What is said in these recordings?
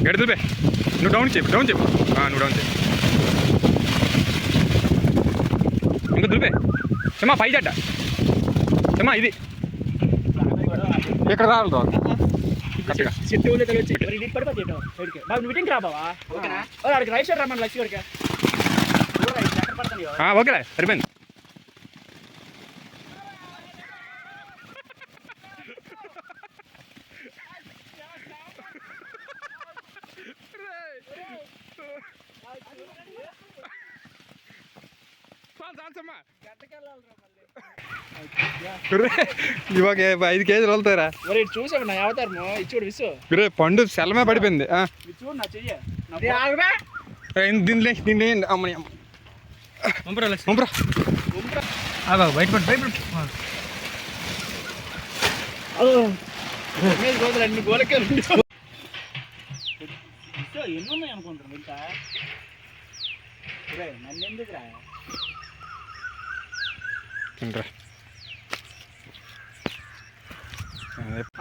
ఎడ దులిపే నువ్వు డౌన్ చెప్పు నువ్వు డౌన్ చెప్పు ఇంకా దులిపే చెమ్మా పై జడ్డ చెమ్మా ఇది ఇక్కడ రావాలి ఓకేలే సరిపోయింది. ఇవాళ 5 కేజీలు వెళ్తారా చూసావు నా అవతారము ఇచ్చుడు విసు పండు సెల్లమే పడిపోయింది. దీనిలే అమ్మని బయట అన్ని గోలకాయలు ఎన్ని ఉన్నాయి అనుకుంటారు ఇంకా నన్ను ఎందుకురా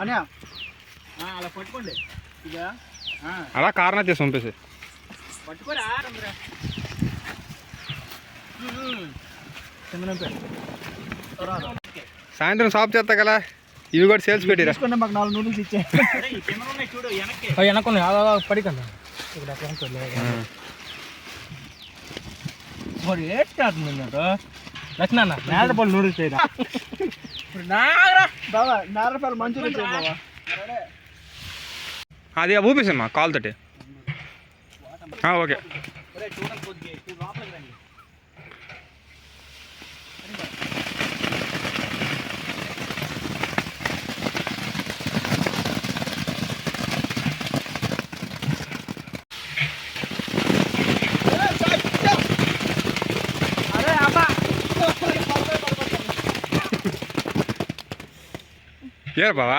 అలా పట్టుకోండి ఇక అలా కారణం చేసి పంపేసి పట్టుకోరా సాయంత్రం షాప్ చేస్తా కదా ఇవి కూడా సేల్స్ పెట్టిరా మాకు 4 నూడిల్స్ ఇచ్చాయి చూడు వెనక్కి పడికండి లక్ష్మణ నేరపల్లి నూడిల్స్ అయినా నేరపల్లి మంచూరియన్ అది ఊపేసమ్మా కాల్ తోటి ఓకే ఏరు బావా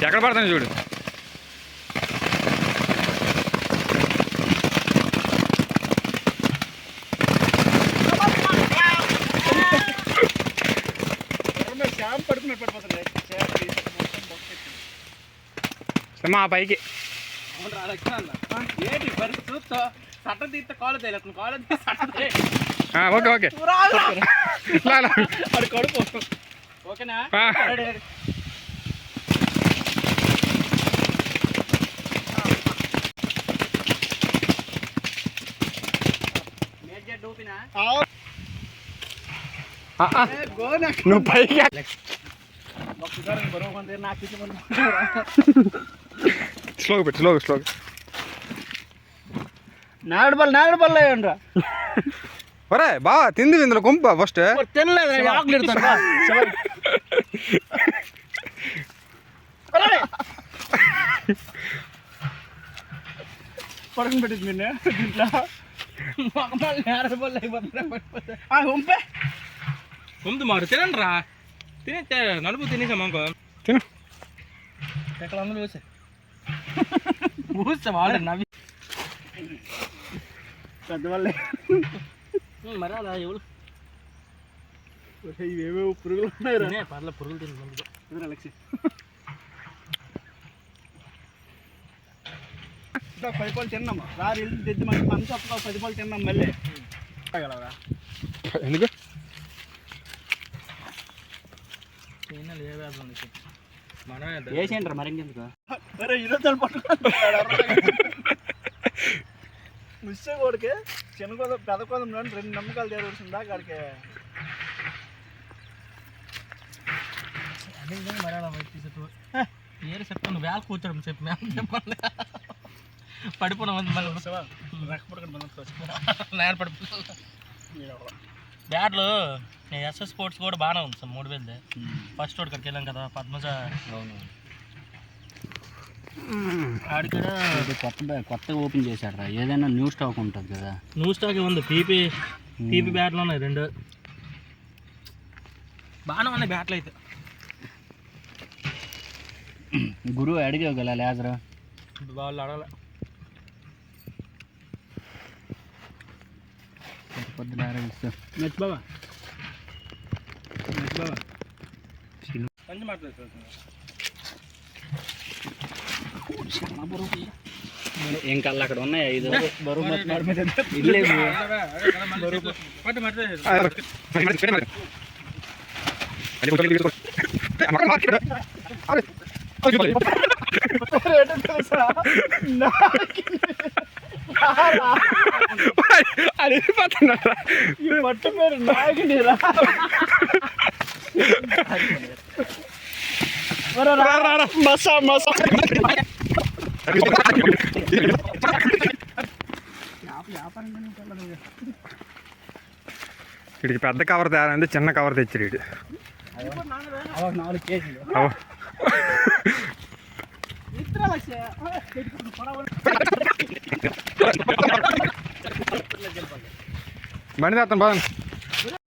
ఎక్కడ పడతాను చూడు మా పైకి ఓకే ఓకే ఓకేనా నువ్వు పైకి స్లోగా పెట్టు స్లోగా నాగడపల్లి అయ్యండ్రా ఒరే బావా తింది ఇందులో కొంప ఫస్ట్ తినలేదు పడకం పెట్టింది నిన్న దీంట్లో ముందు మారు తినండి రా తినే నలుపు తినేసాం అనుకో తిను ఎక్కడ అందరూ చూసా వాడు నవ్వి పెద్దవాళ్ళే మరి అలా ఎవరు ఇవేవో పురుగులు ఉన్నాయి పర్లే పురుగులు తిన్నాం లక్ష్మి 10 పాలు తిన్నాం రారు వెళ్ళి తెద్ది మనకి మన చొప్పగా 10 పాలు తిన్నాం మళ్ళీ ఎందుకు వేసేయంటారు మరి ఇంకెందుకు ఈరోజు మిస్ కొడికి చిన్న కోదం పెద్ద కోదం 2 నమ్మకాలు తేరుస్తుందా కాడికి ఏరు చెప్తాను వేళ కూర్చోడం చెప్పి మేము చెప్పండి పడిపోయినా నేను పడిపోయి బ్యాట్లు ఎస్ఎస్ స్పోర్ట్స్ కూడా బాగానే ఉంది సార్ 3000 ఫస్ట్ రోడ్ కడికి వెళ్ళాం కదా పద్మజ ఆడికాడ కొత్తగా ఓపెన్ చేశాడు రా, ఏదైనా న్యూ స్టాక్ ఉంటుంది కదా. న్యూ స్టాక్ ఉంది, పీపీ బ్యాట్లు ఉన్నాయి 2. బాగానే ఉన్నాయి బ్యాట్లు అయితే. గురువు అడిగావు కదా లేజరా, వాళ్ళు అడగలే. పొద్దున నెక్స్ట్ బాబా మంచి మాట్లాడుతుంది. ఇంకా అక్కడ ఉన్నాయి 5 బరువు మొత్తం మీద ఇల్లేదు. అది వెళ్ళిపోతున్నారా? ఈ పట్టు పేరు నాగినిరా. మసా మసా వీడికి పెద్ద కవర్ తేరంటే చిన్న కవర్ తెచ్చాడు వీడు. 4 కేజీలు. బండి తెస్తాను బాగా.